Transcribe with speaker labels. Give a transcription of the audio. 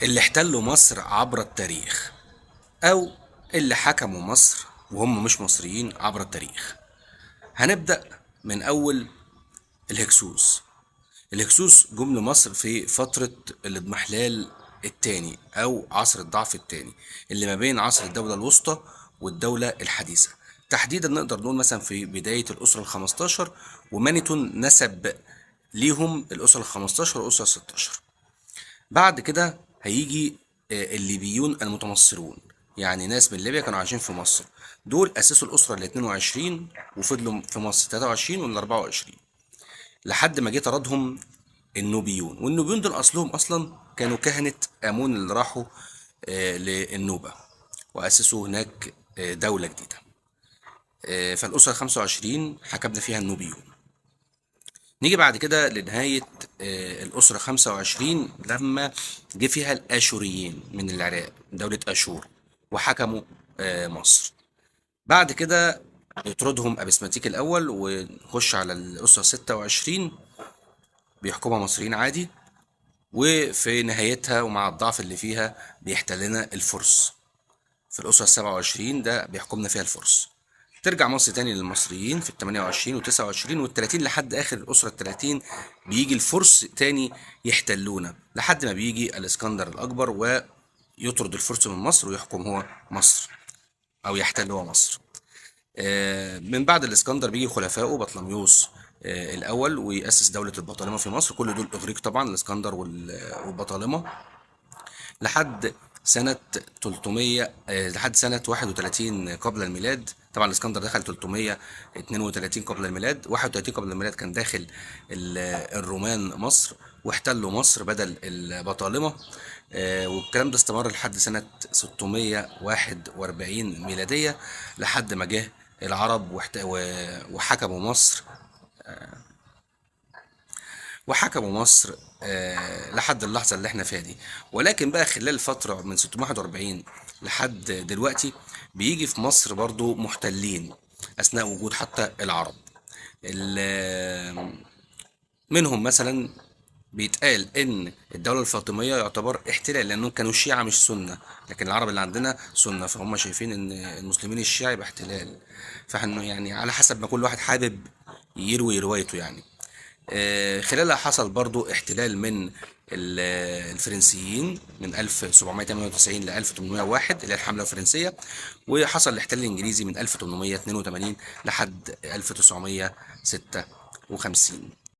Speaker 1: اللي احتلوا مصر عبر التاريخ، أو اللي حكموا مصر وهم مش مصريين عبر التاريخ. هنبدأ من أول الهكسوس. الهكسوس جم لمصر في فترة الاضمحلال الثاني أو عصر الضعف الثاني، اللي ما بين عصر الدولة الوسطى والدولة الحديثة. تحديدا نقدر نقول مثلا في بداية الأسرة الخمستاشر، ومانيتون نسب ليهم الأسرة الخمستاشر والأسرة الستاشر. بعد كده هيجي الليبيون المتنصرون، يعني ناس من ليبيا كانوا عايشين في مصر. دول أسسوا الأسرة ال 22 وفضلوا في مصر 23 ولا 24، لحد ما جه طردهم النوبيون. والنوبيون دول أصلهم أصلا كانوا كهنة آمون اللي راحوا للنوبة وأسسوا هناك دولة جديدة. فالأسرة 25 حكمنا فيها النوبيون. نيجي بعد كده لنهاية الأسرة 25 لما جه فيها الآشوريين من العراق، دولة آشور، وحكموا مصر. بعد كده يطردهم أبسماتيك الأول ونخش على الأسرة 26، بيحكمها مصريين عادي. وفي نهايتها ومع الضعف اللي فيها بيحتلنا الفرس. في الأسرة 27 ده بيحكمنا فيها الفرس. ترجع مصر تاني للمصريين في ال 28 و 29 وال 30 لحد آخر الأسرة ال 30. بيجي الفرس تاني يحتلونا لحد ما بيجي الإسكندر الأكبر ويطرد الفرس من مصر ويحكم هو مصر، أو يحتل هو مصر. من بعد الإسكندر بيجي خلفائه بطليموس الأول ويأسس دولة البطالمة في مصر. كل دول إغريق طبعا، الإسكندر والبطالمة، لحد سنة 300 لحد سنة 31 قبل الميلاد. طبعا الاسكندر دخل 332 قبل الميلاد، 31 قبل الميلاد كان داخل الرومان مصر واحتلوا مصر بدل البطالمة. والكلام ده استمر لحد سنة 641 ميلادية، لحد ما جه العرب وحكموا مصر. لحد اللحظة اللي احنا فيها دي. ولكن بقى خلال الفترة من 641 لحد دلوقتي بيجي في مصر برضو محتلين أثناء وجود حتى العرب. منهم مثلا بيتقال ان الدولة الفاطمية يعتبر احتلال، لانهم كانوا شيعة مش سنة، لكن العرب اللي عندنا سنة، فهم شايفين ان المسلمين الشيعة يبقى احتلال. فاحنا يعني على حسب ما كل واحد حابب يروي روايته يعني. خلالها حصل برضو احتلال من الفرنسيين من 1798 ل 1801 اللي هي الحملة الفرنسية، وحصل الاحتلال الإنجليزي من 1882 لحد 1956.